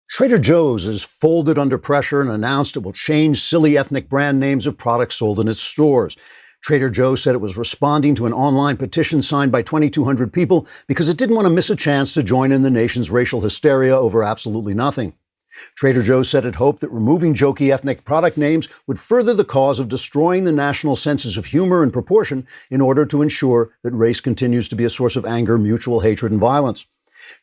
Trader Joe's is folded under pressure and announced it will change silly ethnic brand names of products sold in its stores. Trader Joe's said it was responding to an online petition signed by 2,200 people because it didn't want to miss a chance to join in the nation's racial hysteria over absolutely nothing. Trader Joe's said it hoped that removing jokey ethnic product names would further the cause of destroying the national senses of humor and proportion in order to ensure that race continues to be a source of anger, mutual hatred, and violence.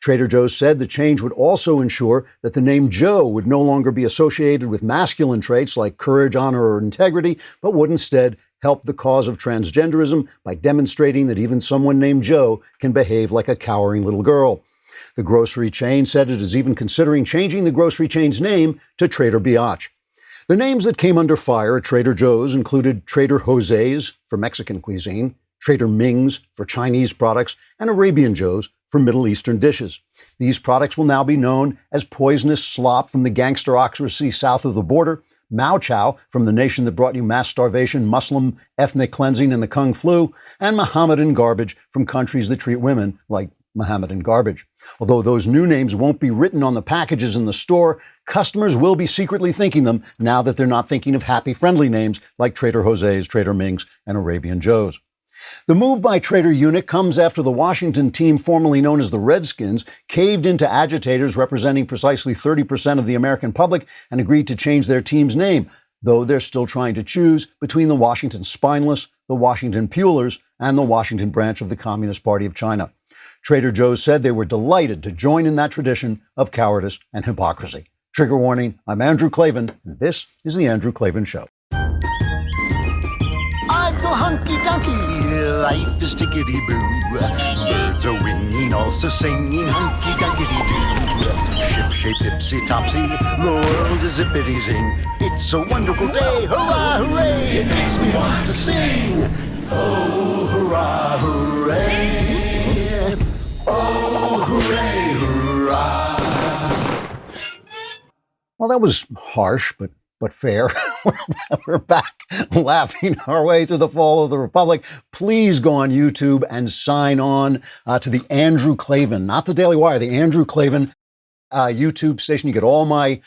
Trader Joe's said the change would also ensure that the name Joe would no longer be associated with masculine traits like courage, honor, or integrity, but would instead help the cause of transgenderism by demonstrating that even someone named Joe can behave like a cowering little girl. The grocery chain said it is even considering changing the grocery chain's name to Trader Biatch. The names that came under fire at Trader Joe's included Trader Jose's for Mexican cuisine, Trader Ming's for Chinese products, and Arabian Joe's for Middle Eastern dishes. These products will now be known as poisonous slop from the gangsterocracy south of the border, Mao Chow from the nation that brought you mass starvation, Muslim ethnic cleansing, and the Kung Flu, and Mohammedan garbage from countries that treat women like Mohammedan garbage. Although those new names won't be written on the packages in the store, customers will be secretly thinking them now that they're not thinking of happy, friendly names like Trader Jose's, Trader Ming's, and Arabian Joe's. The move by Trader Unit comes after the Washington team, formerly known as the Redskins, caved into agitators representing precisely 30% of the American public and agreed to change their team's name, though they're still trying to choose between the Washington Spineless, the Washington Pewlers, and the Washington branch of the Communist Party of China. Trader Joe's said they were delighted to join in that tradition of cowardice and hypocrisy. Trigger warning, I'm Andrew Klavan, and this is The Andrew Klavan Show. I feel hunky-dunky, life is tickety-boo. Birds are winging, also singing hunky-dunky-doo. Ship-shaped, ipsy-topsy, the world is zippity-zing. It's a wonderful day, hurrah, hooray! It makes me want to sing. Oh, hurrah, hooray! Oh, hooray, hurrah! Well, that was harsh, but fair. We're back laughing our way through the fall of the Republic. Please go on YouTube and sign on to the Andrew Klavan, not the Daily Wire, the Andrew Klavan YouTube station. You get all my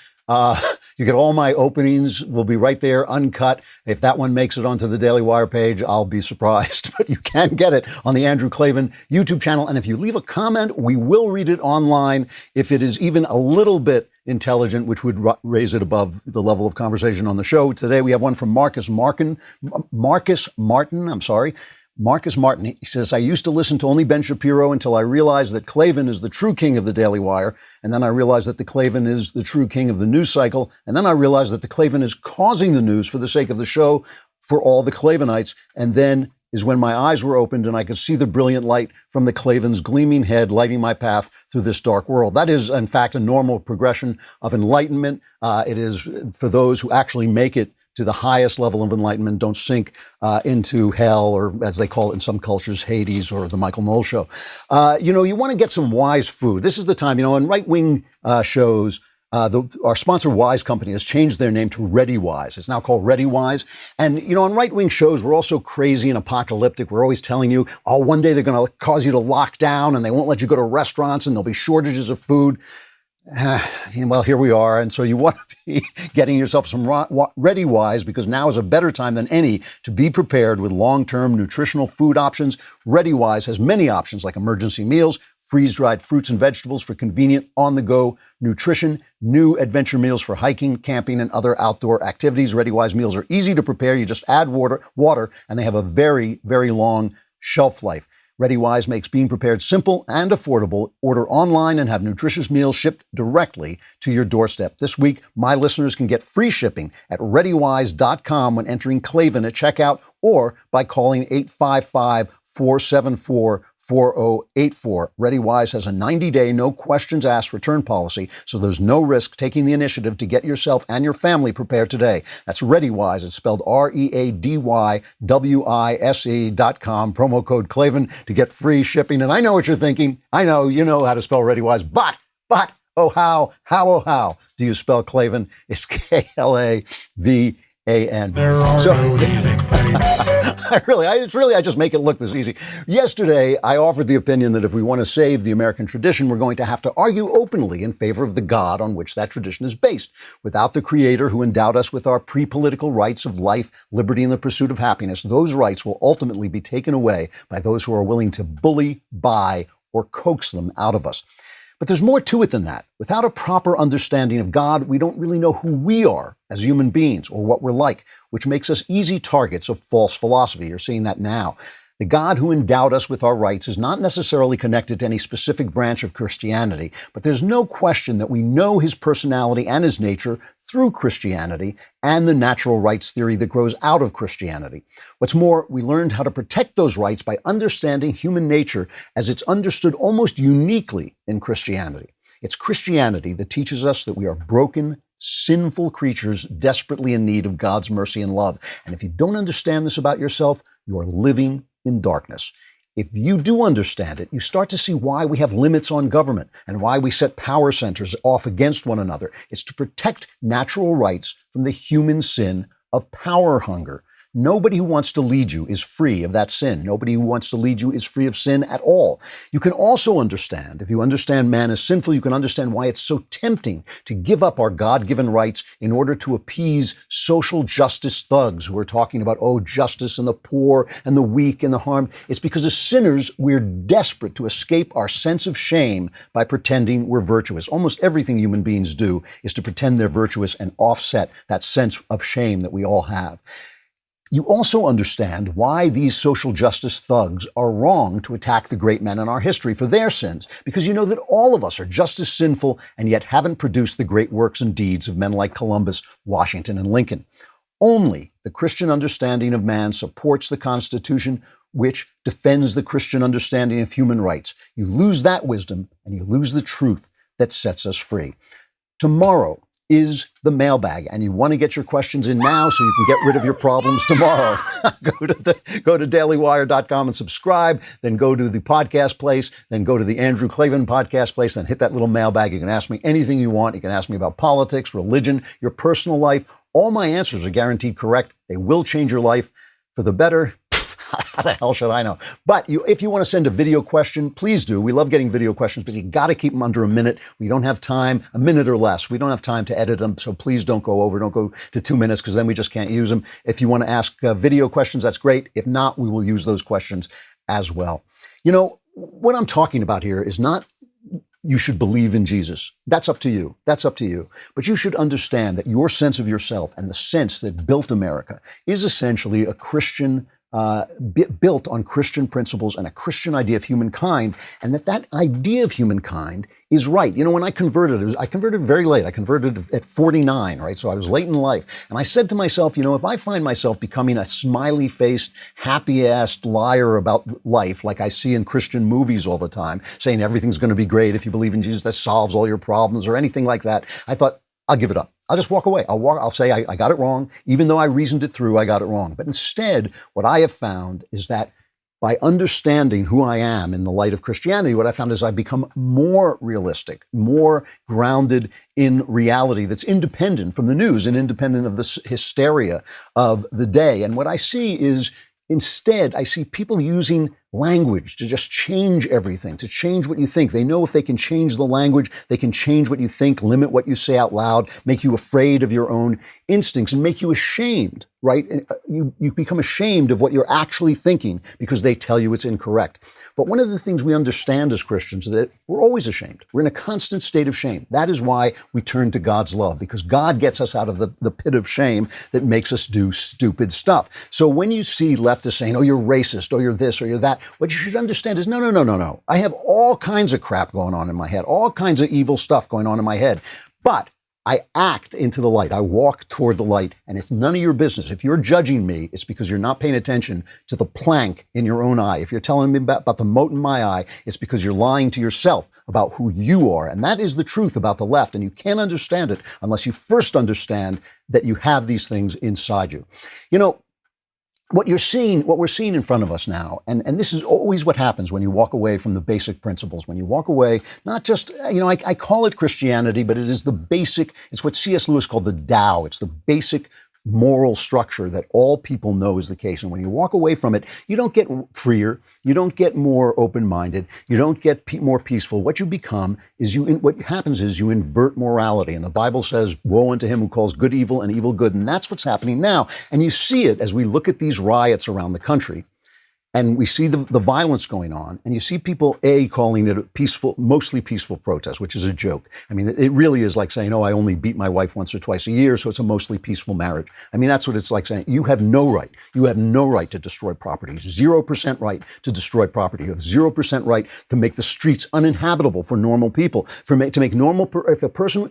openings will be right there, uncut. If that one makes it onto the Daily Wire page, I'll be surprised. But you can get it on the Andrew Klavan YouTube channel. And if you leave a comment, we will read it online if it is even a little bit intelligent, which would raise it above the level of conversation on the show. Today, we have one from Marcus Martin. He says, I used to listen to only Ben Shapiro until I realized that Klavan is the true king of the Daily Wire. And then I realized that the Klavan is the true king of the news cycle. And then I realized that the Klavan is causing the news for the sake of the show for all the Klavanites. And then is when my eyes were opened and I could see the brilliant light from the Klavan's gleaming head lighting my path through this dark world. That is, in fact, a normal progression of enlightenment. It is for those who actually make it to the highest level of enlightenment, don't sink into hell, or as they call it in some cultures, Hades, or the Michael Knowles show. You want to get some wise food. This is the time, in right-wing shows, our sponsor Wise Company has changed their name to ReadyWise. It's now called ReadyWise. And, on right-wing shows, we're also crazy and apocalyptic. We're always telling you, one day they're going to cause you to lock down and they won't let you go to restaurants and there'll be shortages of food. Well, here we are. And so you want to be getting yourself some ReadyWise, because now is a better time than any to be prepared with long-term nutritional food options. ReadyWise has many options like emergency meals, freeze-dried fruits and vegetables for convenient on-the-go nutrition, new adventure meals for hiking, camping, and other outdoor activities. ReadyWise meals are easy to prepare. You just add water, and they have a very, very long shelf life. ReadyWise makes being prepared simple and affordable. Order online and have nutritious meals shipped directly to your doorstep. This week, my listeners can get free shipping at ReadyWise.com when entering Klavan at checkout, or by calling 855-474-4084. ReadyWise has a 90-day, no questions asked return policy, so there's no risk taking the initiative to get yourself and your family prepared today. That's ReadyWise. It's spelled ReadyWise.com. Promo code Klavan to get free shipping. And I know what you're thinking. I know you know how to spell ReadyWise, but, how do you spell Klavan? It's Klavan. There are no easy I just make it look this easy. Yesterday, I offered the opinion that if we want to save the American tradition, we're going to have to argue openly in favor of the God on which that tradition is based. Without the Creator who endowed us with our pre-political rights of life, liberty, and the pursuit of happiness, those rights will ultimately be taken away by those who are willing to bully, buy, or coax them out of us. But there's more to it than that. Without a proper understanding of God, we don't really know who we are as human beings or what we're like, which makes us easy targets of false philosophy. You're seeing that now. The God who endowed us with our rights is not necessarily connected to any specific branch of Christianity, but there's no question that we know his personality and his nature through Christianity and the natural rights theory that grows out of Christianity. What's more, we learned how to protect those rights by understanding human nature as it's understood almost uniquely in Christianity. It's Christianity that teaches us that we are broken, sinful creatures desperately in need of God's mercy and love. And if you don't understand this about yourself, you are living in darkness. If you do understand it, you start to see why we have limits on government and why we set power centers off against one another. It's to protect natural rights from the human sin of power hunger. Nobody who wants to lead you is free of that sin. Nobody who wants to lead you is free of sin at all. You can also understand, if you understand man is sinful, you can understand why it's so tempting to give up our God-given rights in order to appease social justice thugs who are talking about, justice and the poor and the weak and the harmed. It's because as sinners, we're desperate to escape our sense of shame by pretending we're virtuous. Almost everything human beings do is to pretend they're virtuous and offset that sense of shame that we all have. You also understand why these social justice thugs are wrong to attack the great men in our history for their sins, because you know that all of us are just as sinful and yet haven't produced the great works and deeds of men like Columbus, Washington, and Lincoln. Only the Christian understanding of man supports the Constitution, which defends the Christian understanding of human rights. You lose that wisdom and you lose the truth that sets us free. Tomorrow is the mailbag, and you want to get your questions in now so you can get rid of your problems tomorrow. Go to dailywire.com and subscribe, then go to the podcast place, then go to the Andrew Klavan podcast place, then hit that little mailbag. You can ask me anything you want. You can ask me about politics, religion, your personal life. All my answers are guaranteed correct. They will change your life for the better. How the hell should I know? But if you want to send a video question, please do. We love getting video questions, but you got to keep them under a minute. We don't have time, a minute or less. We don't have time to edit them, so please don't go over. Don't go to 2 minutes because then we just can't use them. If you want to ask video questions, that's great. If not, we will use those questions as well. You know, what I'm talking about here is not you should believe in Jesus. That's up to you. That's up to you. But you should understand that your sense of yourself and the sense that built America is essentially a Christian built on Christian principles and a Christian idea of humankind, and that idea of humankind is right. You know, when I converted very late. I converted at 49, right? So I was late in life. And I said to myself, you know, if I find myself becoming a smiley-faced, happy-assed liar about life, like I see in Christian movies all the time, saying everything's going to be great if you believe in Jesus, that solves all your problems or anything like that, I thought, I'll give it up. I'll just walk away. I'll say I got it wrong. Even though I reasoned it through, I got it wrong. But instead, what I have found is that by understanding who I am in the light of Christianity, what I found is I become more realistic, more grounded in reality that's independent from the news and independent of the hysteria of the day. And what I see is instead, I see people using language to just change everything, to change what you think. They know if they can change the language, they can change what you think, limit what you say out loud, make you afraid of your own instincts and make you ashamed, right? You become ashamed of what you're actually thinking because they tell you it's incorrect. But one of the things we understand as Christians is that we're always ashamed. We're in a constant state of shame. That is why we turn to God's love, because God gets us out of the pit of shame that makes us do stupid stuff. So when you see leftists saying, oh, you're racist, or you're this, or you're that, what you should understand is, no. I have all kinds of crap going on in my head, all kinds of evil stuff going on in my head. But I act into the light. I walk toward the light, and it's none of your business. If you're judging me, it's because you're not paying attention to the plank in your own eye. If you're telling me about the mote in my eye, it's because you're lying to yourself about who you are. And that is the truth about the left. And you can't understand it unless you first understand that you have these things inside you. You know, what we're seeing in front of us now, and this is always what happens when you walk away from the basic principles, when you walk away, not just, I call it Christianity, but it is the basic, it's what C.S. Lewis called the Tao. It's the basic moral structure that all people know is the case. And when you walk away from it, you don't get freer, you don't get more open-minded, you don't get more peaceful. What you become is what happens is you invert morality. And the Bible says, woe unto him who calls good evil and evil good. And that's what's happening now. And you see it as we look at these riots around the country. And we see the violence going on, and you see people, calling it a peaceful, mostly peaceful protest, which is a joke. I mean, it really is like saying, oh, I only beat my wife once or twice a year, so it's a mostly peaceful marriage. I mean, that's what it's like saying. You have no right. You have no right to destroy property. 0% right to destroy property. You have 0% right to make the streets uninhabitable for normal people. To make normal, if a person,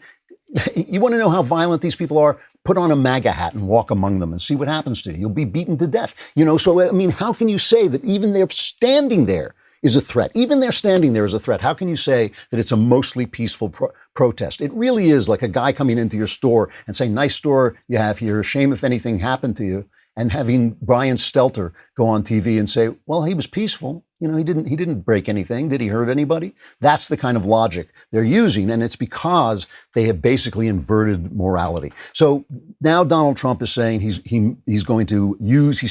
you want to know how violent these people are? Put on a MAGA hat and walk among them and see what happens to you. You'll be beaten to death. So, I mean, how can you say that even their standing there is a threat? Even their standing there is a threat. How can you say that it's a mostly peaceful protest? It really is like a guy coming into your store and saying, nice store you have here. Shame if anything happened to you. And having Brian Stelter go on TV and say, well, he was peaceful. He didn't break anything. Did he hurt anybody? That's the kind of logic they're using. And it's because they have basically inverted morality. So now Donald Trump is saying he's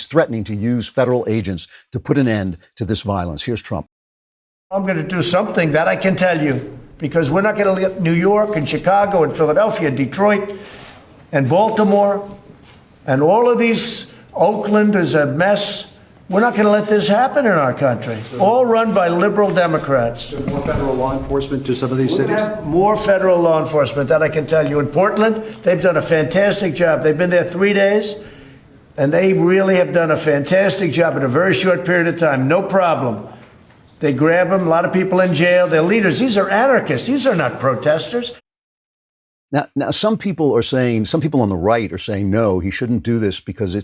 threatening to use federal agents to put an end to this violence. Here's Trump. I'm going to do something that I can tell you, because we're not going to let New York and Chicago and Philadelphia, Detroit and Baltimore and all of these, Oakland is a mess. We're not going to let this happen in our country. All run by liberal Democrats. More federal law enforcement to some of these cities? More federal law enforcement, that I can tell you. In Portland, they've done a fantastic job. They've been there 3 days, and they really have done a fantastic job in a very short period of time. No problem. They grab them, a lot of people in jail. They're leaders. These are anarchists. These are not protesters. Now, some people on the right are saying, no, he shouldn't do this because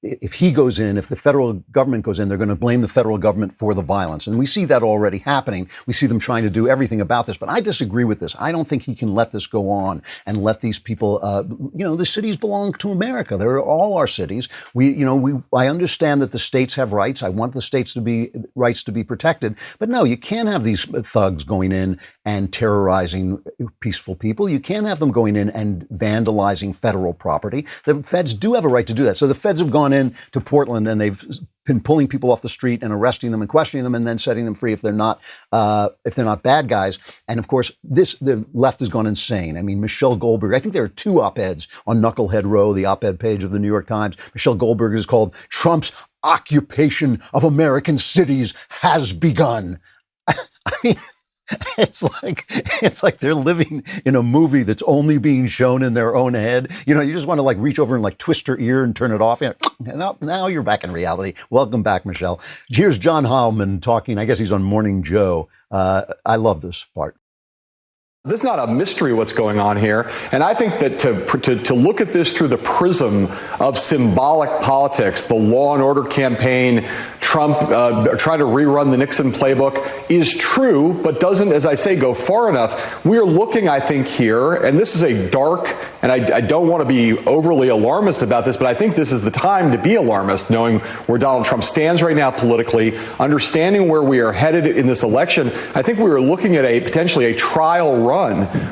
if he goes in, if the federal government goes in, they're going to blame the federal government for the violence. And we see that already happening. We see them trying to do everything about this. But I disagree with this. I don't think he can let this go on and let these people, the cities belong to America. They're all our cities. I understand that the states have rights. I want the states rights to be protected. But no, you can't have these thugs going in and terrorizing peaceful people. You can't have them going in and vandalizing federal property. The feds do have a right to do that. So the feds have gone in to Portland and they've been pulling people off the street and arresting them and questioning them and then setting them free if they're not bad guys. And of course, the left has gone insane. I mean, Michelle Goldberg, I think there are 2 op-eds on Knucklehead Row, the op-ed page of the New York Times. Michelle Goldberg is called Trump's occupation of American cities has begun. I mean, it's like they're living in a movie that's only being shown in their own head. You just want to reach over and twist her ear and turn it off. Now you're back in reality. Welcome back, Michelle. Here's John Heilman talking. I guess he's on Morning Joe. I love this part. This is not a mystery what's going on here. And I think that to look at this through the prism of symbolic politics, the law and order campaign, Trump trying to rerun the Nixon playbook is true, but doesn't, as I say, go far enough. We're looking, I think, here, and this is a dark, and I don't want to be overly alarmist about this, but I think this is the time to be alarmist, knowing where Donald Trump stands right now politically, understanding where we are headed in this election. I think we are looking at potentially a trial run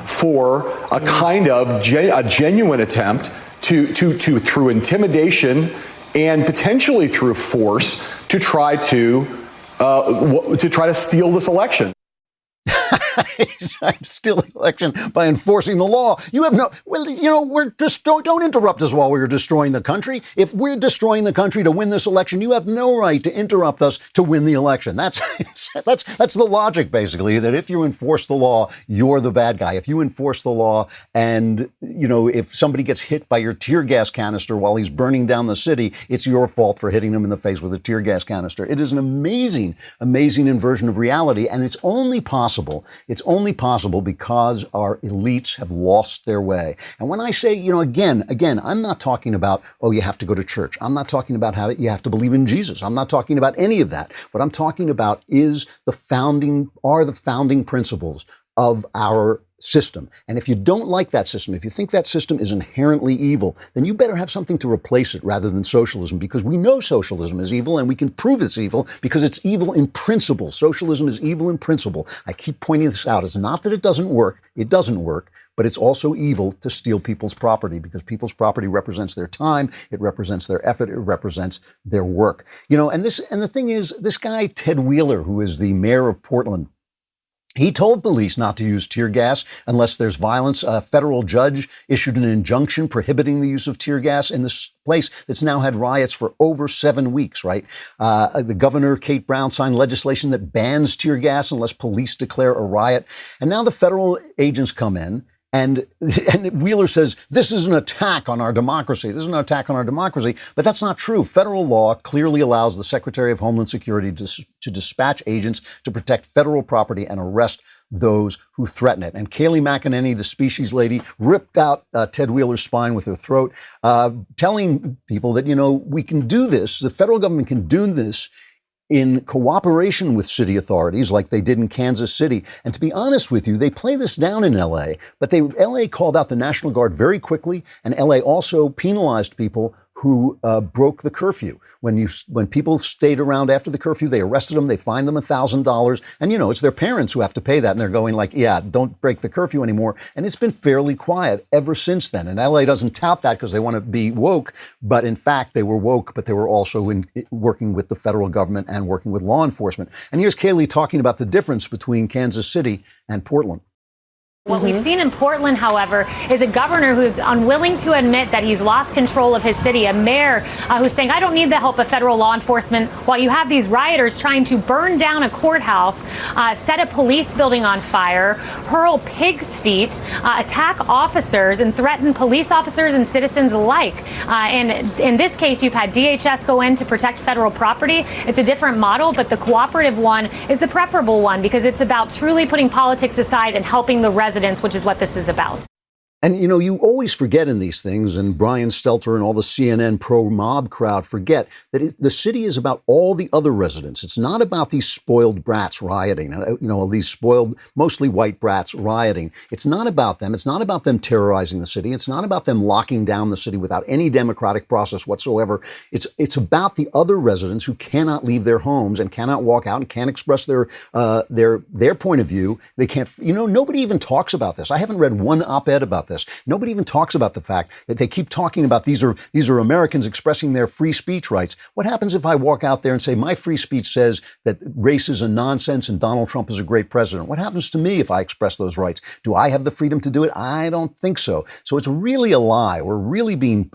for a kind of a genuine attempt to through intimidation and potentially through force to try to steal this election. I'm stealing election by enforcing the law. You have don't interrupt us while we're destroying the country. If we're destroying the country to win this election, you have no right to interrupt us to win the election. That's the logic, basically, that if you enforce the law, you're the bad guy. If you enforce the law and, if somebody gets hit by your tear gas canister while he's burning down the city, it's your fault for hitting him in the face with a tear gas canister. It is an amazing, amazing inversion of reality. And it's only possible because our elites have lost their way. And when I say, again, I'm not talking about, you have to go to church. I'm not talking about how you have to believe in Jesus. I'm not talking about any of that. What I'm talking about is the founding principles of our system. And if you don't like that system, if you think that system is inherently evil, then you better have something to replace it rather than socialism, because we know socialism is evil and we can prove it's evil because it's evil in principle. Socialism is evil in principle. I keep pointing this out. It's not that it doesn't work. It doesn't work. but it's also evil to steal people's property, because people's property represents their time, it represents their effort, it represents their work. And the thing is, this guy, Ted Wheeler, who is the mayor of Portland, he told police not to use tear gas unless there's violence. A federal judge issued an injunction prohibiting the use of tear gas in this place that's now had riots for over 7 weeks, right? The governor, Kate Brown, signed legislation that bans tear gas unless police declare a riot. And now the federal agents come in. And Wheeler says, this is an attack on our democracy. This is an attack on our democracy. But that's not true. Federal law clearly allows the Secretary of Homeland Security to dispatch agents to protect federal property and arrest those who threaten it. And Kayleigh McEnany, the species lady, ripped out Ted Wheeler's spine with her throat, telling people that, we can do this. The federal government can do this in cooperation with city authorities like they did in Kansas City. And to be honest with you, they play this down in L.A., but L.A. called out the National Guard very quickly, and L.A. also penalized people who broke the curfew. When people stayed around after the curfew, they arrested them, they fined them $1,000, and it's their parents who have to pay that, and they're going like, yeah, don't break the curfew anymore. And it's been fairly quiet ever since then. And LA doesn't tout that because they want to be woke, but in fact, they were woke, but they were also working with the federal government and working with law enforcement. And here's Kayleigh talking about the difference between Kansas City and Portland. What we've seen in Portland, however, is a governor who's unwilling to admit that he's lost control of his city, a mayor who's saying, I don't need the help of federal law enforcement, while you have these rioters trying to burn down a courthouse, set a police building on fire, hurl pig's feet, attack officers, and threaten police officers and citizens alike. And in this case, you've had DHS go in to protect federal property. It's a different model, but the cooperative one is the preferable one, because it's about truly putting politics aside and helping the residents, which is what this is about. And, you always forget in these things, and Brian Stelter and all the CNN pro-mob crowd forget that the city is about all the other residents. It's not about these spoiled brats rioting, these spoiled, mostly white brats rioting. It's not about them. It's not about them terrorizing the city. It's not about them locking down the city without any democratic process whatsoever. It's about the other residents who cannot leave their homes and cannot walk out and can't express their point of view. They can't, nobody even talks about this. I haven't read one op-ed about this. Nobody even talks about the fact that they keep talking about these are Americans expressing their free speech rights. What happens if I walk out there and say my free speech says that race is a nonsense and Donald Trump is a great president? What happens to me if I express those rights? Do I have the freedom to do it? I don't think so. So it's really a lie. We're really being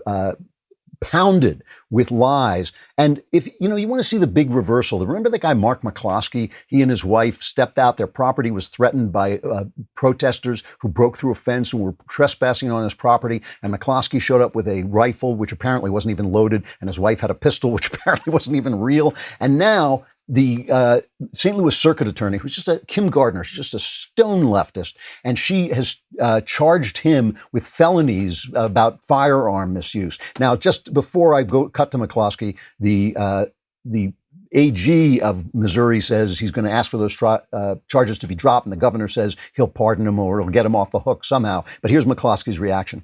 pounded with lies. And if you want to see the big reversal, remember that guy Mark McCloskey? He and his wife stepped out. Their property was threatened by protesters who broke through a fence and were trespassing on his property. And McCloskey showed up with a rifle, which apparently wasn't even loaded, and his wife had a pistol, which apparently wasn't even real. And now the St. Louis circuit attorney, who's just Kim Gardner, she's just a stone leftist, and she has charged him with felonies about firearm misuse. Now, just before I cut to McCloskey, the AG of Missouri says he's going to ask for those charges to be dropped, and the governor says he'll pardon him or he'll get him off the hook somehow. But here's McCloskey's reaction.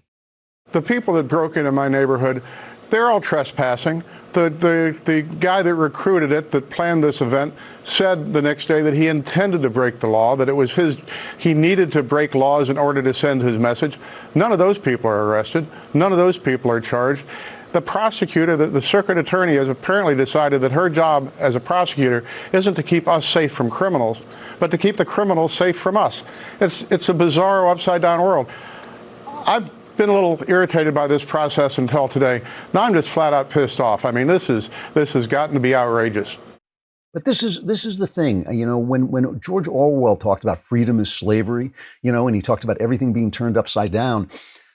The people that broke into my neighborhood, they're all trespassing. The guy that recruited it, that planned this event, said the next day that he intended to break the law, that it was he needed to break laws in order to send his message. None of those people are arrested. None of those people are charged. The prosecutor, the circuit attorney, has apparently decided that her job as a prosecutor isn't to keep us safe from criminals, but to keep the criminals safe from us. It's a bizarre, upside-down world. I've been a little irritated by this process until today. Now I'm just flat out pissed off. I mean, this has gotten to be outrageous. But this is the thing, when George Orwell talked about freedom is slavery, and he talked about everything being turned upside down,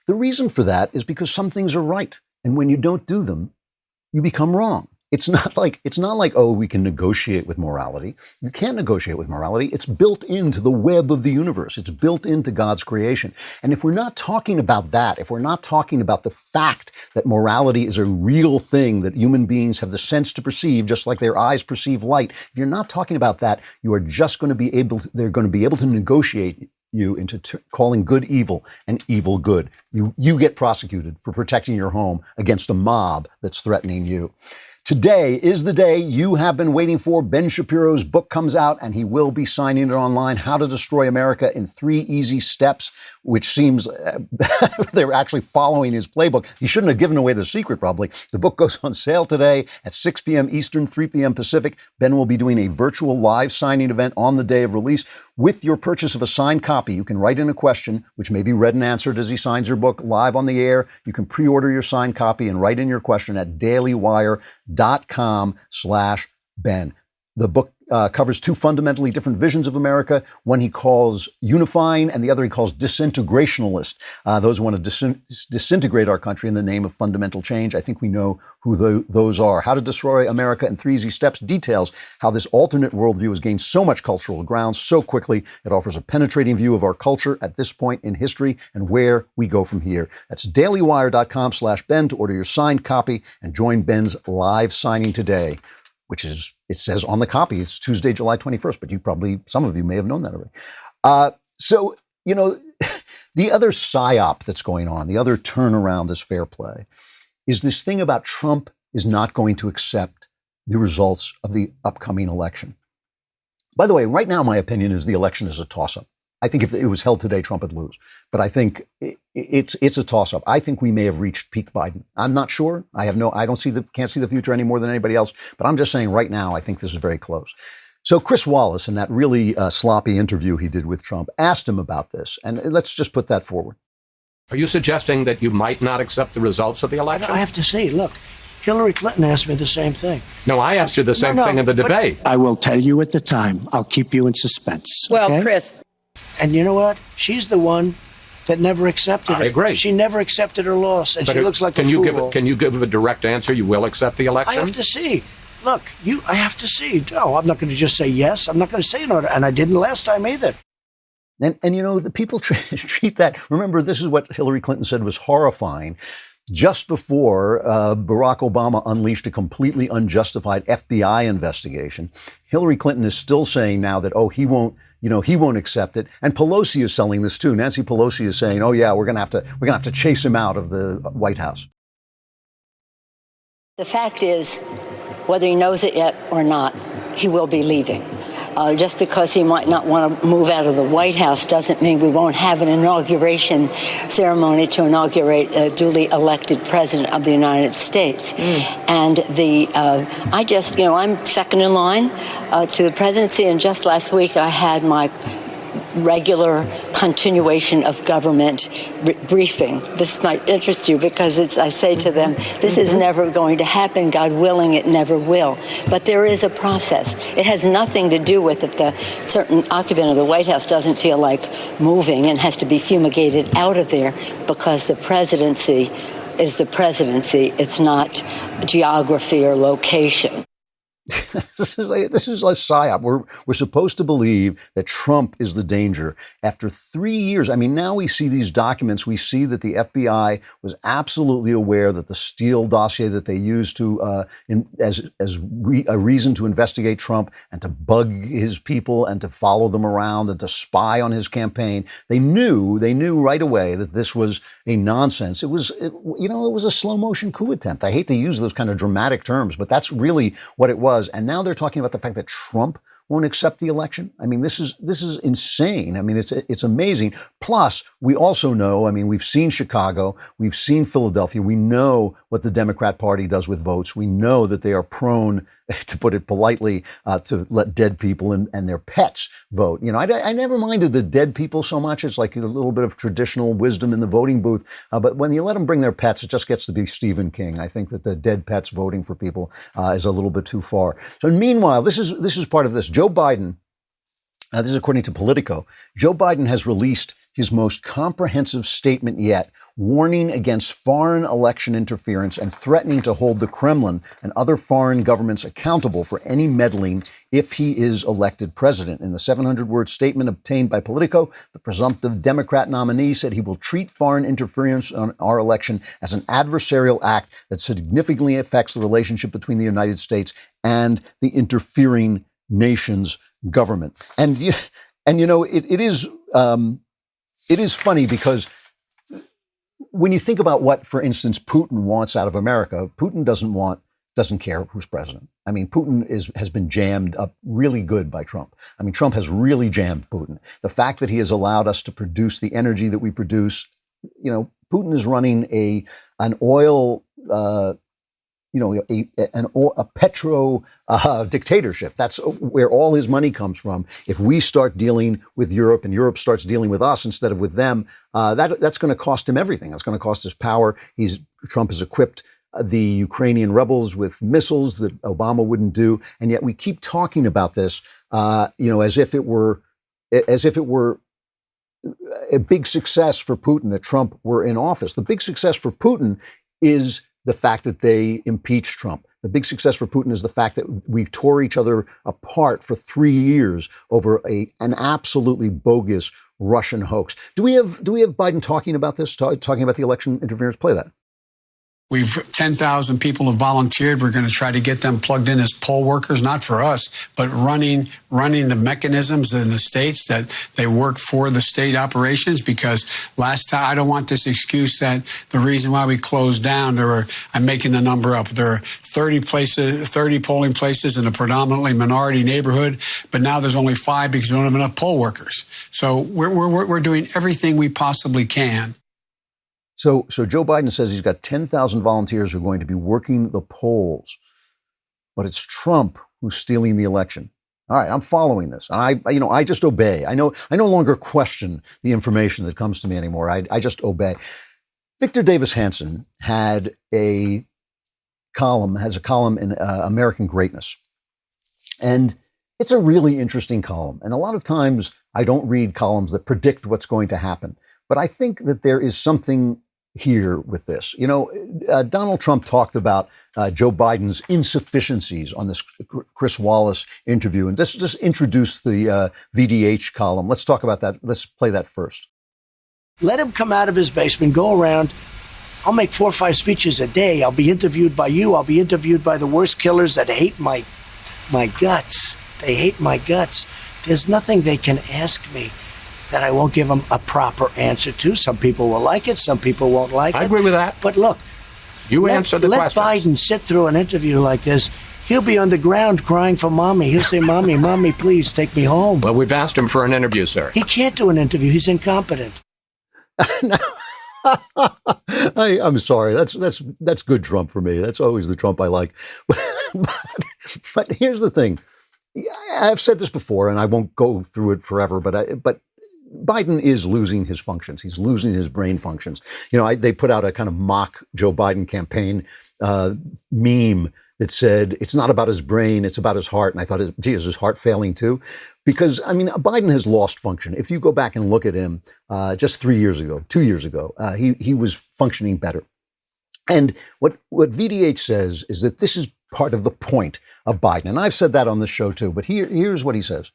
the reason for that is because some things are right. And when you don't do them, you become wrong. It's not like, oh, we can negotiate with morality. You can't negotiate with morality. It's built into the web of the universe. It's built into God's creation. And if we're not talking about that, if we're not talking about the fact that morality is a real thing that human beings have the sense to perceive, just like their eyes perceive light, if you're not talking about that, you are just going to be they're going to be able to negotiate you into calling good evil and evil good. You get prosecuted for protecting your home against a mob that's threatening you. Today is the day you have been waiting for. Ben Shapiro's book comes out, and he will be signing it online, How to Destroy America in 3 Easy Steps. which seems they're actually following his playbook. He shouldn't have given away the secret, probably. The book goes on sale today at 6 p.m. Eastern, 3 p.m. Pacific. Ben will be doing a virtual live signing event on the day of release. With your purchase of a signed copy, you can write in a question, which may be read and answered as he signs your book live on the air. You can pre-order your signed copy and write in your question at dailywire.com/Ben. The book covers two fundamentally different visions of America. One he calls unifying, and the other he calls disintegrationalist. Those who want to disintegrate our country in the name of fundamental change. I think we know who those are. How to Destroy America in 3 Easy Steps details how this alternate worldview has gained so much cultural ground so quickly. It offers a penetrating view of our culture at this point in history and where we go from here. That's dailywire.com/Ben to order your signed copy and join Ben's live signing today, which is, it says on the copy, it's Tuesday, July 21st, but some of you may have known that already. So, the other psyop that's going on, the other turnaround, this fair play, is this thing about Trump is not going to accept the results of the upcoming election. By the way, right now, my opinion is the election is a toss-up. I think if it was held today, Trump would lose. But I think it's a toss-up. I think we may have reached peak Biden. I'm not sure. Can't see the future any more than anybody else. But I'm just saying right now, I think this is very close. So Chris Wallace, in that really sloppy interview he did with Trump, asked him about this. And let's just put that forward. Are you suggesting that you might not accept the results of the election? I have to see. Look, Hillary Clinton asked me the same thing. No, I asked you the same thing in the debate. I will tell you at the time. I'll keep you in suspense. Well, okay? Chris. And you know what? She's the one that never accepted it. I agree. She never accepted her loss, and she looks like a fool. Can you give a direct answer? You will accept the election? I have to see. Look, I have to see. No, I'm not going to just say yes. I'm not going to say no. And I didn't last time either. And the people treat that. Remember, this is what Hillary Clinton said was horrifying. Just before Barack Obama unleashed a completely unjustified FBI investigation, Hillary Clinton is still saying now that, he won't accept it. And Pelosi is selling this too. Nancy Pelosi is saying, oh yeah, we're going to have to chase him out of the White House. The fact is, whether he knows it yet or not, he will be leaving. Just because he might not want to move out of the White House doesn't mean we won't have an inauguration ceremony to inaugurate a duly elected president of the United States. And I'm second in line to the presidency. And just last week, I had my regular continuation of government briefing. This might interest you because I say to them, this is never going to happen. God willing, it never will. But there is a process. It has nothing to do with if the certain occupant of the White House doesn't feel like moving and has to be fumigated out of there, because the presidency is the presidency. It's not geography or location. This is a psyop. We're supposed to believe that Trump is the danger. After 3 years, now we see these documents. We see that the FBI was absolutely aware that the Steele dossier that they used to as a reason to investigate Trump and to bug his people and to follow them around and to spy on his campaign. They knew right away that this was a nonsense. It was a slow motion coup attempt. I hate to use those kind of dramatic terms, but that's really what it was. And now they're talking about the fact that Trump won't accept the election. This is insane. It's amazing. Plus, we also know, we've seen Chicago, we've seen Philadelphia. We know what the Democrat Party does with votes. We know that they are prone, to put it politely, to let dead people and their pets vote. I never minded the dead people so much. It's like a little bit of traditional wisdom in the voting booth. But when you let them bring their pets, it just gets to be Stephen King. I think that the dead pets voting for people is a little bit too far. So meanwhile, this is part of this. Joe Biden, this is according to Politico, Joe Biden has released his most comprehensive statement yet, warning against foreign election interference and threatening to hold the Kremlin and other foreign governments accountable for any meddling if he is elected president. In the 700-word statement obtained by Politico, the presumptive Democrat nominee said he will treat foreign interference on our election as an adversarial act that significantly affects the relationship between the United States and the interfering nation's government. It is funny because when you think about what, for instance, Putin wants out of America, Putin doesn't care who's president. I mean, Putin has been jammed up really good by Trump. I mean, Trump has really jammed Putin. The fact that he has allowed us to produce the energy that we produce, Putin is running an oil, a petro dictatorship. That's where all his money comes from. If we start dealing with Europe and Europe starts dealing with us instead of with them, that's going to cost him everything. That's going to cost his power. Trump has equipped the Ukrainian rebels with missiles that Obama wouldn't do, and yet we keep talking about this, as if it were a big success for Putin that Trump were in office. The big success for Putin is the fact that they impeached Trump. The big success for Putin is the fact that we tore each other apart for 3 years over an absolutely bogus Russian hoax. Do we have Biden talking about this, talking about the election interference? Play that. We've 10,000 people have volunteered. We're going to try to get them plugged in as poll workers, not for us, but running the mechanisms in the states that they work for the state operations. Because last time, I don't want this excuse that the reason why we closed down, I'm making the number up. There are 30 polling places in a predominantly minority neighborhood, but now there's only 5 because we don't have enough poll workers. So we're doing everything we possibly can. So Joe Biden says he's got 10,000 volunteers who are going to be working the polls, but it's Trump who's stealing the election. All right, I'm following this. And I just obey. I no longer question the information that comes to me anymore. I just obey. Victor Davis Hanson has a column in American Greatness. And it's a really interesting column. And a lot of times I don't read columns that predict what's going to happen. But I think that there is something here with this. Donald Trump talked about Joe Biden's insufficiencies on this Chris Wallace interview, and just introduce the VDH column. Let's talk about that. Let's play that first. Let him come out of his basement, go around. I'll make 4 or 5 speeches a day. I'll be interviewed by you. I'll be interviewed by the worst killers that hate my guts. They hate my guts. There's nothing they can ask me that I won't give them a proper answer to. Some people will like it. Some people won't like it. I agree with that. But look, answer the question. Let Biden sit through an interview like this. He'll be on the ground crying for mommy. He'll say, mommy, please take me home. Well, we've asked him for an interview, sir. He can't do an interview. He's incompetent. I'm sorry. That's good Trump for me. That's always the Trump I like. But here's the thing. I've said this before, and I won't go through it forever, but Biden is losing his functions. He's losing his brain functions. They put out a kind of mock Joe Biden campaign meme that said, it's not about his brain, it's about his heart. And I thought, gee, is his heart failing too? Because, Biden has lost function. If you go back and look at him just 2 years ago, he was functioning better. And what VDH says is that this is part of the point of Biden. And I've said that on this show too, but here's what he says.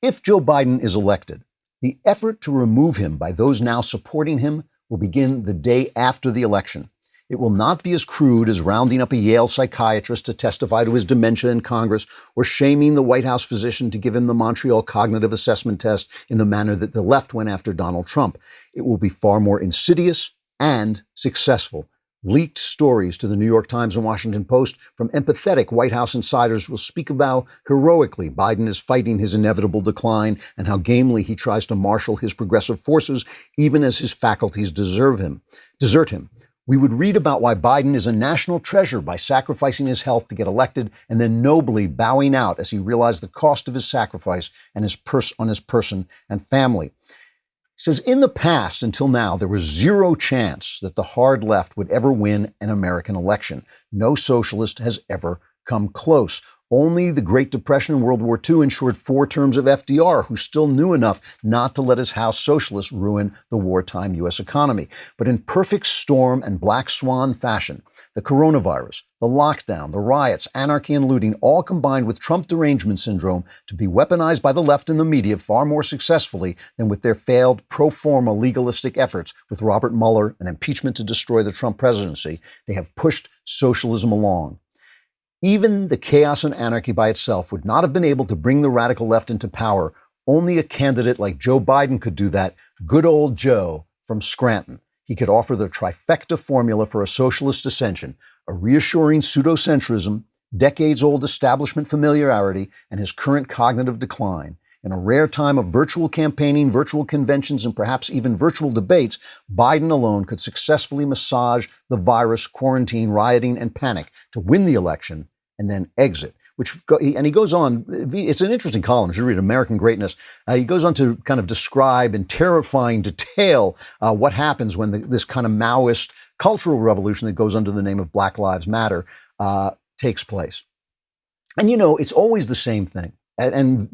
If Joe Biden is elected, the effort to remove him by those now supporting him will begin the day after the election. It will not be as crude as rounding up a Yale psychiatrist to testify to his dementia in Congress or shaming the White House physician to give him the Montreal Cognitive Assessment Test in the manner that the left went after Donald Trump. It will be far more insidious and successful. Leaked stories to the New York Times and Washington Post from empathetic White House insiders will speak about how heroically Biden is fighting his inevitable decline and how gamely he tries to marshal his progressive forces even as his faculties desert him. We would read about why Biden is a national treasure by sacrificing his health to get elected and then nobly bowing out as he realized the cost of his sacrifice and on his person and family. He says, in the past, until now, there was zero chance that the hard left would ever win an American election. No socialist has ever come close. Only the Great Depression and World War II ensured 4 terms of FDR, who still knew enough not to let his House socialists ruin the wartime U.S. economy. But in perfect storm and black swan fashion, the coronavirus, the lockdown, the riots, anarchy, and looting all combined with Trump derangement syndrome to be weaponized by the left and the media far more successfully than with their failed pro forma legalistic efforts with Robert Mueller and impeachment to destroy the Trump presidency. They have pushed socialism along. Even the chaos and anarchy by itself would not have been able to bring the radical left into power. Only a candidate like Joe Biden could do that. Good old Joe from Scranton. He could offer the trifecta formula for a socialist ascension: a reassuring pseudocentrism, decades-old establishment familiarity, and his current cognitive decline. In a rare time of virtual campaigning, virtual conventions, and perhaps even virtual debates, Biden alone could successfully massage the virus, quarantine, rioting, and panic to win the election and then exit. And he goes on, it's an interesting column, you should read American Greatness. He goes on to kind of describe in terrifying detail what happens when this kind of Maoist cultural revolution that goes under the name of Black Lives Matter takes place. And, it's always the same thing. And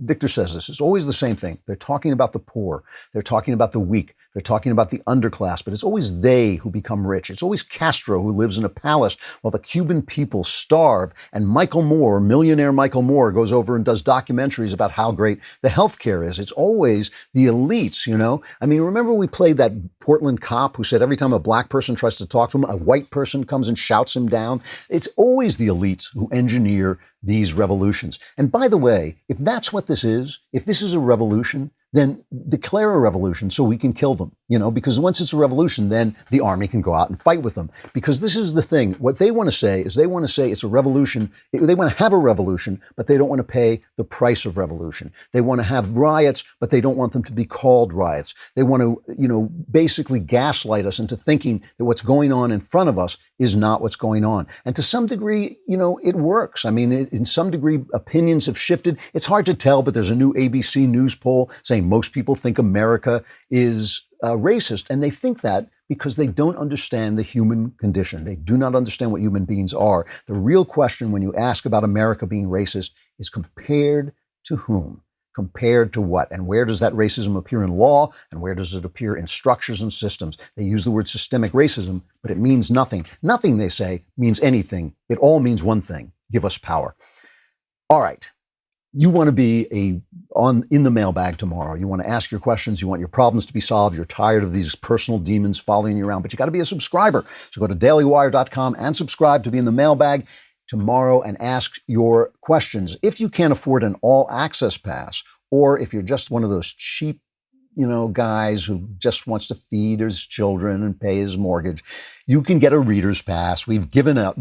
Victor says this, it's always the same thing. They're talking about the poor. They're talking about the weak. They're talking about the underclass, but it's always they who become rich. It's always Castro who lives in a palace while the Cuban people starve. And Michael Moore, millionaire Michael Moore, goes over and does documentaries about how great the healthcare is. It's always the elites, I mean, remember we played that Portland cop who said every time a black person tries to talk to him, a white person comes and shouts him down. It's always the elites who engineer these revolutions. And by the way, if that's what this is, if this is a revolution, then declare a revolution so we can kill them, because once it's a revolution, then the army can go out and fight with them. Because this is the thing. What they want to say is it's a revolution. They want to have a revolution, but they don't want to pay the price of revolution. They want to have riots, but they don't want them to be called riots. They want to, basically gaslight us into thinking that what's going on in front of us is not what's going on. And to some degree, it works. I mean, in some degree, opinions have shifted. It's hard to tell, but there's a new ABC News poll saying most people think America is racist. And they think that because they don't understand the human condition. They do not understand what human beings are. The real question when you ask about America being racist is compared to whom? Compared to what? And where does that racism appear in law? And where does it appear in structures and systems? They use the word systemic racism, but it means nothing. Nothing, they say, means anything. It all means one thing: give us power. All right. You want to be in the mailbag tomorrow. You want to ask your questions. You want your problems to be solved. You're tired of these personal demons following you around, but you got to be a subscriber. So go to dailywire.com and subscribe to be in the mailbag tomorrow and ask your questions. If you can't afford an all access pass, or if you're just one of those cheap, guys who just wants to feed his children and pay his mortgage, you can get a reader's pass. We've given up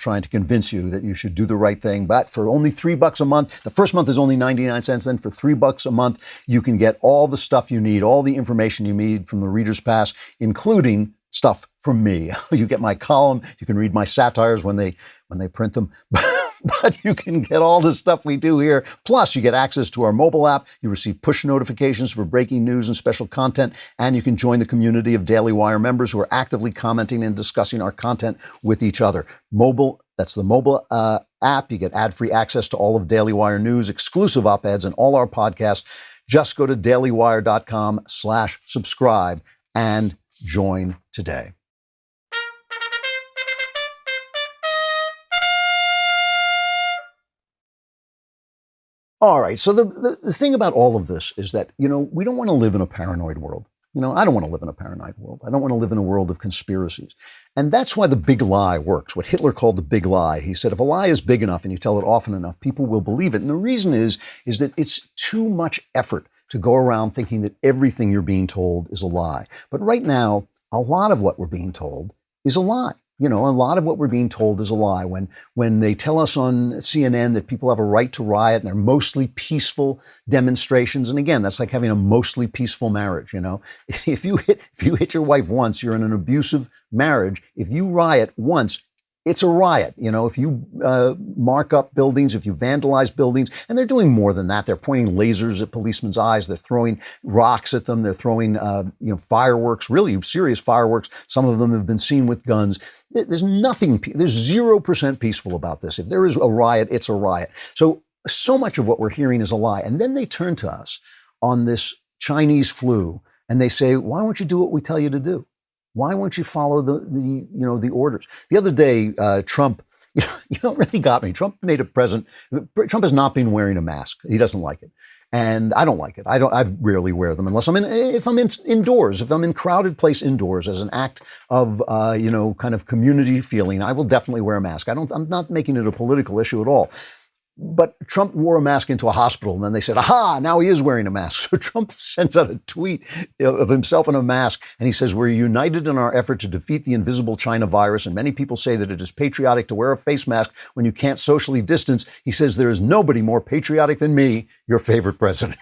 trying to convince you that you should do the right thing. But for only $3 a month, the first month is only 99 cents. Then for $3 a month, you can get all the stuff you need, all the information you need from the reader's pass, including stuff from me. You get my column. You can read my satires when they print them. But you can get all the stuff we do here. Plus, you get access to our mobile app. You receive push notifications for breaking news and special content. And you can join the community of Daily Wire members who are actively commenting and discussing our content with each other. That's the mobile app. You get ad-free access to all of Daily Wire news, exclusive op-eds, and all our podcasts. Just go to dailywire.com/subscribe and join today. All right. So the thing about all of this is that, we don't want to live in a paranoid world. I don't want to live in a paranoid world. I don't want to live in a world of conspiracies. And that's why the big lie works, what Hitler called the big lie. He said, if a lie is big enough and you tell it often enough, people will believe it. And the reason is that it's too much effort to go around thinking that everything you're being told is a lie. But right now, a lot of what we're being told is a lie. A lot of what we're being told is a lie. When they tell us on CNN that people have a right to riot and they're mostly peaceful demonstrations, and again, that's like having a mostly peaceful marriage. If you hit your wife once, you're in an abusive marriage. If you riot once, it's a riot. If you mark up buildings, if you vandalize buildings, and they're doing more than that. They're pointing lasers at policemen's eyes. They're throwing rocks at them. They're throwing, fireworks, really serious fireworks. Some of them have been seen with guns. There's 0% peaceful about this. If there is a riot, it's a riot. So much of what we're hearing is a lie. And then they turn to us on this Chinese flu and they say, why won't you do what we tell you to do? Why won't you follow the orders? The other day, Trump, really got me. Trump made a present. Trump has not been wearing a mask. He doesn't like it. And I don't like it. I rarely wear them unless if I'm indoors, if I'm in crowded place indoors as an act of, kind of community feeling, I will definitely wear a mask. I'm not making it a political issue at all. But Trump wore a mask into a hospital, and then they said, aha, now he is wearing a mask. So Trump sends out a tweet of himself in a mask, and he says, we're united in our effort to defeat the invisible China virus, and many people say that it is patriotic to wear a face mask when you can't socially distance. He says, there is nobody more patriotic than me, your favorite president.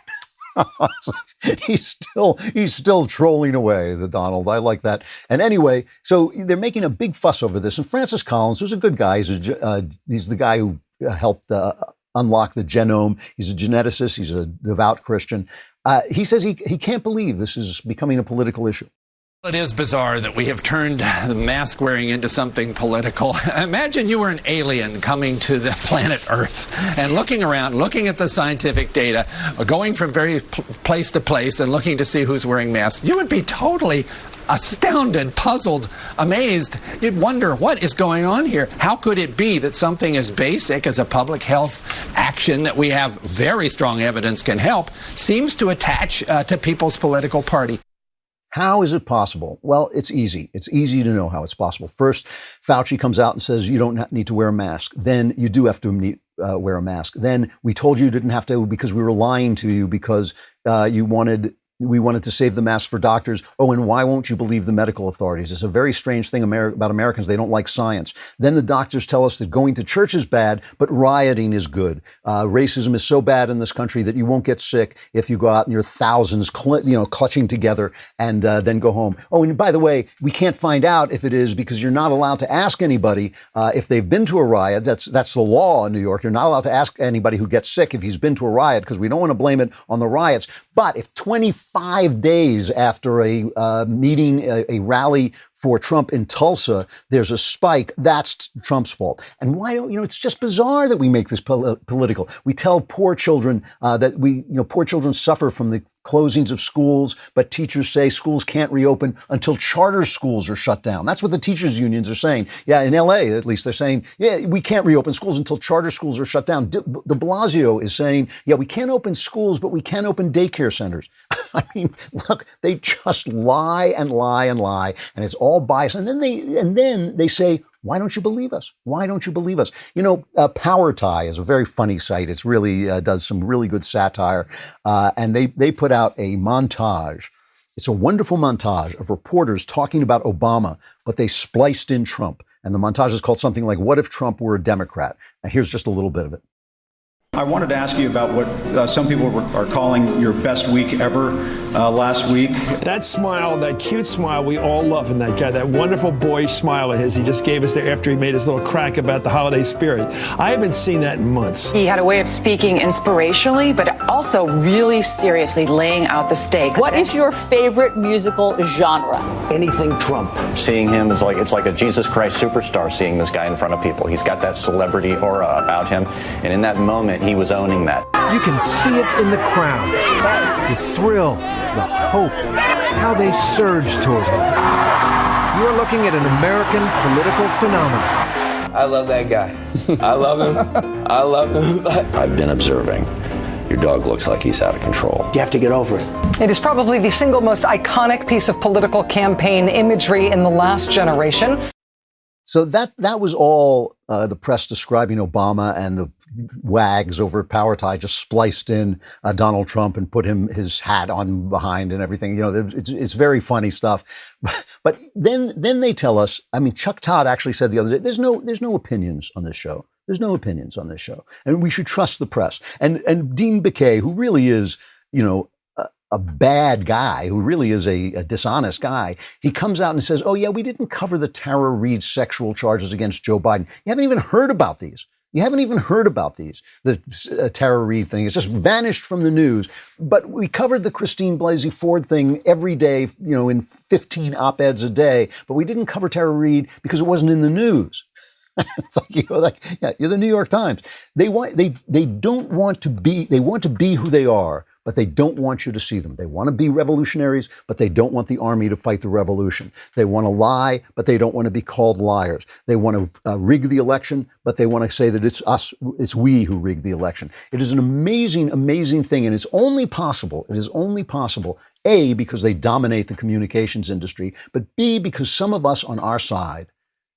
He's still trolling away, the Donald. I like that. And anyway, so they're making a big fuss over this. And Francis Collins, who's a good guy, he's the guy who helped unlock the genome. He's a geneticist. He's a devout Christian. He says he can't believe this is becoming a political issue. It is bizarre that we have turned mask wearing into something political. Imagine you were an alien coming to the planet Earth and looking around, looking at the scientific data, going from very place to place and looking to see who's wearing masks. You would be totally astounded, puzzled, amazed. You'd wonder, what is going on here? How could it be that something as basic as a public health action that we have very strong evidence can help seems to attach to people's political party? How is it possible? Well, it's easy. It's easy to know how it's possible. First, Fauci comes out and says you don't need to wear a mask. Then you do have to wear a mask. Then we told you didn't have to because we were lying to you because we wanted to save the mask for doctors. Oh, and why won't you believe the medical authorities? It's a very strange thing about Americans. They don't like science. Then the doctors tell us that going to church is bad, but rioting is good. Racism is so bad in this country that you won't get sick if you go out in your thousands, clutching together and then go home. Oh, and by the way, we can't find out if it is because you're not allowed to ask anybody if they've been to a riot. That's the law in New York. You're not allowed to ask anybody who gets sick if he's been to a riot because we don't want to blame it on the riots. But if 5 days after a meeting, a rally for Trump in Tulsa, there's a spike, that's Trump's fault. And why don't, it's just bizarre that we make this political. We tell poor children that poor children suffer from the closings of schools, but teachers say schools can't reopen until charter schools are shut down. That's what the teachers unions are saying. Yeah, in LA, at least, they're saying, yeah, we can't reopen schools until charter schools are shut down. De Blasio is saying, yeah, we can't open schools, but we can open daycare centers. I mean, look, they just lie and lie and lie, and it's all biased. And then they say, why don't you believe us? Why don't you believe us? Power Tie is a very funny site. It's really does some really good satire. And they put out a montage. It's a wonderful montage of reporters talking about Obama, but they spliced in Trump. And the montage is called something like, What If Trump Were a Democrat? And here's just a little bit of it. I wanted to ask you about what some people are calling your best week ever last week. That smile, that cute smile we all love in that guy, that wonderful boyish smile of his he just gave us there after he made his little crack about the holiday spirit. I haven't seen that in months. He had a way of speaking inspirationally, but also really seriously laying out the stakes. What is your favorite musical genre? Anything Trump. Seeing him is it's like a Jesus Christ superstar, seeing this guy in front of people. He's got that celebrity aura about him. And in that moment, he was owning that. You can see it in the crowds. The thrill, the hope, how they surge toward him. You're looking at an American political phenomenon. I love that guy. I love him. I love him. I've been observing. Your dog looks like he's out of control. You have to get over it. It is probably the single most iconic piece of political campaign imagery in the last generation. So that was all the press describing Obama, and the wags over at Power Tie just spliced in Donald Trump and put his hat on behind and everything. It's very funny stuff. But then they tell us. I mean, Chuck Todd actually said the other day, there's no opinions on this show. There's no opinions on this show, and we should trust the press. And Dean Baquet, who really is, a bad guy, who really is a dishonest guy, he comes out and says, oh, yeah, we didn't cover the Tara Reade sexual charges against Joe Biden. You haven't even heard about these. The Tara Reade thing has just vanished from the news. But we covered the Christine Blasey Ford thing every day, in 15 op-eds a day. But we didn't cover Tara Reade because it wasn't in the news. It's you're the New York Times. They want to be who they are, but they don't want you to see them. They want to be revolutionaries, but they don't want the army to fight the revolution. They want to lie, but they don't want to be called liars. They want to rig the election, but they want to say that it's us, it's we who rigged the election. It is an amazing, amazing thing, and it's only possible. It is only possible, A, because they dominate the communications industry, but B, because some of us on our side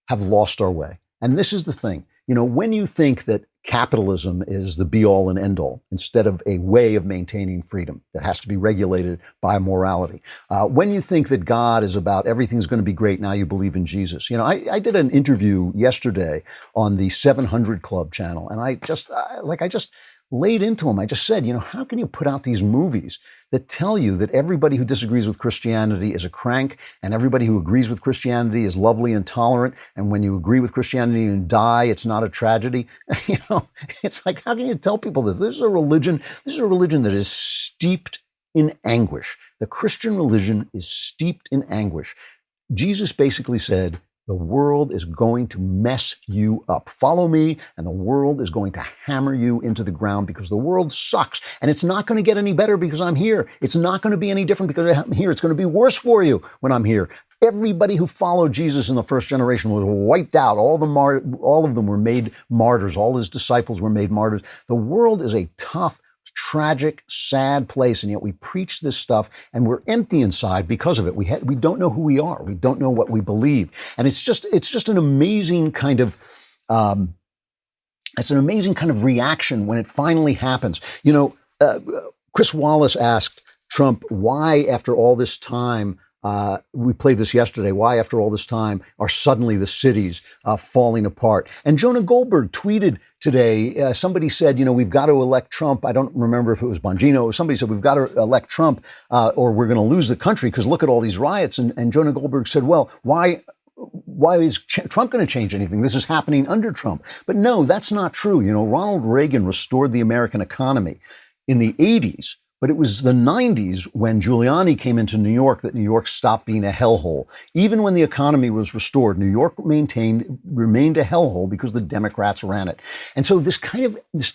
have lost our way. And this is the thing. when you think that capitalism is the be all and end all instead of a way of maintaining freedom that has to be regulated by morality, when you think that God is about everything's going to be great, now you believe in Jesus. I did an interview yesterday on the 700 Club channel, and I just laid into him. I just said, how can you put out these movies that tell you that everybody who disagrees with Christianity is a crank and everybody who agrees with Christianity is lovely and tolerant, and when you agree with Christianity and die, it's not a tragedy? It's like, how can you tell people this? This is a religion that is steeped in anguish. The Christian religion is steeped in anguish. Jesus basically said, the world is going to mess you up. Follow me, and the world is going to hammer you into the ground because the world sucks. And it's not going to get any better because I'm here. It's not going to be any different because I'm here. It's going to be worse for you when I'm here. Everybody who followed Jesus in the first generation was wiped out. All of them were made martyrs. All his disciples were made martyrs. The world is a tough, tragic, sad place, and yet we preach this stuff and we're empty inside because of it. We don't know who we are. We don't know what we believe, and it's just an amazing kind of reaction when it finally happens. Chris Wallace asked Trump why, after all this time. We played this yesterday. Why, after all this time, are suddenly the cities falling apart? And Jonah Goldberg tweeted today, somebody said, we've got to elect Trump. I don't remember if it was Bongino. Somebody said, we've got to elect Trump or we're going to lose the country because look at all these riots. And Jonah Goldberg said, well, why is Trump going to change anything? This is happening under Trump. But no, that's not true. Ronald Reagan restored the American economy in the 80s. But it was the 90s when Giuliani came into New York that New York stopped being a hellhole. Even when the economy was restored, New York remained a hellhole because the Democrats ran it. And so this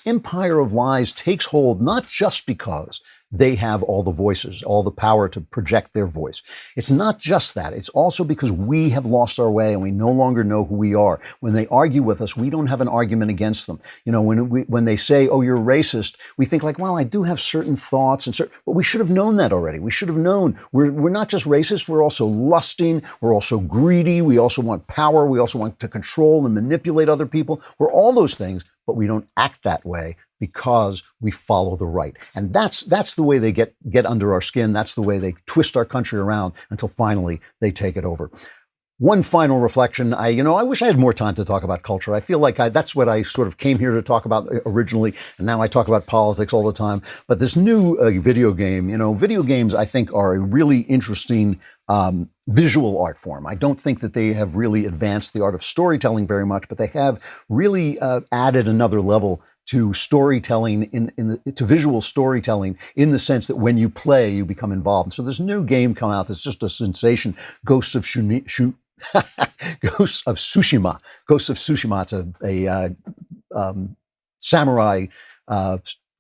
empire of lies takes hold, not just because they have all the voices, all the power to project their voice. It's not just that. It's also because we have lost our way and we no longer know who we are. When they argue with us, we don't have an argument against them. When they say, oh, you're racist, we think like, well, I do have certain thoughts, but we should have known that already. We should have known we're not just racist. We're also lusting. We're also greedy. We also want power. We also want to control and manipulate other people. We're all those things, but we don't act that way because we follow the right. And that's the way they get under our skin. That's the way they twist our country around until finally they take it over. One final reflection. I wish I had more time to talk about culture. I feel like that's what I sort of came here to talk about originally, and now I talk about politics all the time. But this new video game, video games, I think, are a really interesting visual art form. I don't think that they have really advanced the art of storytelling very much, but they have really added another level to storytelling to visual storytelling in the sense that when you play, you become involved. And so this new game come out that's just a sensation, Ghosts of Tsushima. Ghosts of Tsushima. It's a samurai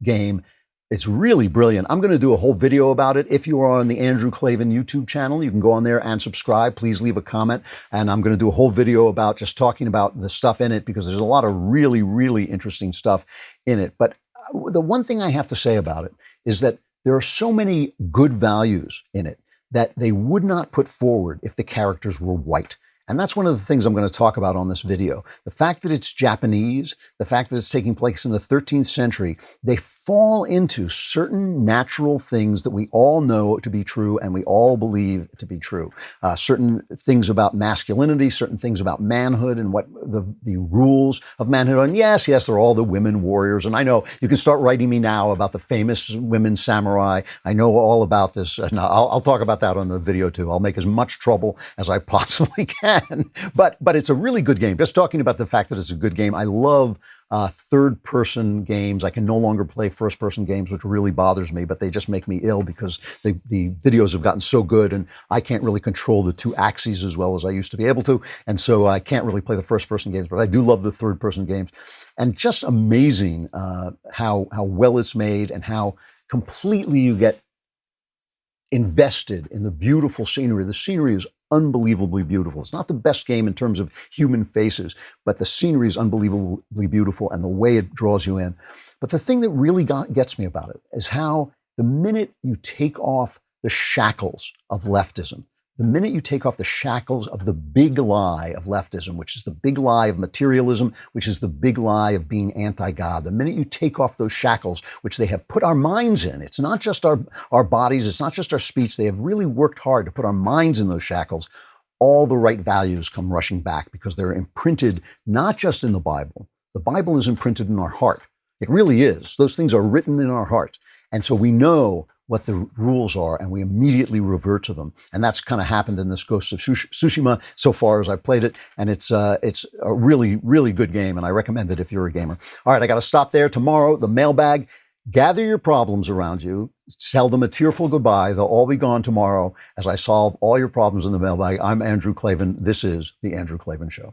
game. It's really brilliant. I'm going to do a whole video about it. If you are on the Andrew Klavan YouTube channel, you can go on there and subscribe. Please leave a comment. And I'm going to do a whole video about just talking about the stuff in it because there's a lot of really, really interesting stuff in it. But the one thing I have to say about it is that there are so many good values in it that they would not put forward if the characters were white. And that's one of the things I'm going to talk about on this video. The fact that it's Japanese, the fact that it's taking place in the 13th century, they fall into certain natural things that we all know to be true and we all believe to be true. Certain things about masculinity, certain things about manhood and what the rules of manhood are. And yes, they're all the women warriors. And I know you can start writing me now about the famous women samurai. I know all about this. And I'll talk about that on the video too. I'll make as much trouble as I possibly can. But it's a really good game. Just talking about the fact that it's a good game. I love third-person games. I can no longer play first-person games, which really bothers me, but they just make me ill because the videos have gotten so good and I can't really control the two axes as well as I used to be able to. And so I can't really play the first-person games, but I do love the third-person games. And just amazing how well it's made and how completely you get invested in the beautiful scenery. The scenery is unbelievably beautiful. It's not the best game in terms of human faces, but the scenery is unbelievably beautiful and the way it draws you in. But the thing that really gets me about it is how the minute you take off the shackles of leftism, the minute you take off the shackles of the big lie of leftism, which is the big lie of materialism, which is the big lie of being anti-God, the minute you take off those shackles, which they have put our minds in, it's not just our bodies, it's not just our speech, they have really worked hard to put our minds in those shackles, all the right values come rushing back because they're imprinted not just in the Bible. The Bible is imprinted in our heart. It really is. Those things are written in our hearts. And so we know what the rules are, and we immediately revert to them. And that's kind of happened in this Ghost of Tsushima so far as I played it. And it's a really, really good game, and I recommend it if you're a gamer. All right, I got to stop there. Tomorrow, the mailbag. Gather your problems around you. Tell them a tearful goodbye. They'll all be gone tomorrow as I solve all your problems in the mailbag. I'm Andrew Klavan. This is The Andrew Klavan Show.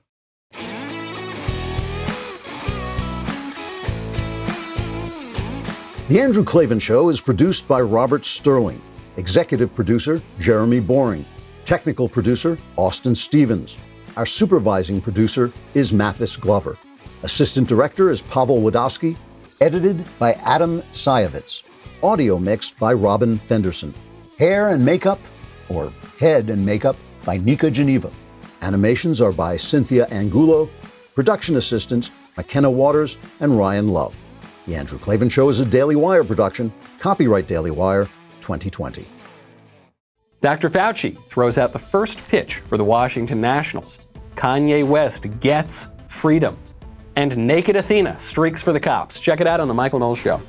The Andrew Klavan Show is produced by Robert Sterling. Executive producer, Jeremy Boring. Technical producer, Austin Stevens. Our supervising producer is Mathis Glover. Assistant director is Pavel Wadowski. Edited by Adam Sayevitz. Audio mixed by Robin Fenderson. Hair and makeup, or head and makeup, by Nika Geneva. Animations are by Cynthia Angulo. Production assistants, McKenna Waters and Ryan Love. The Andrew Klavan Show is a Daily Wire production. Copyright Daily Wire 2020. Dr. Fauci throws out the first pitch for the Washington Nationals. Kanye West gets freedom. And Naked Athena streaks for the cops. Check it out on The Michael Knowles Show.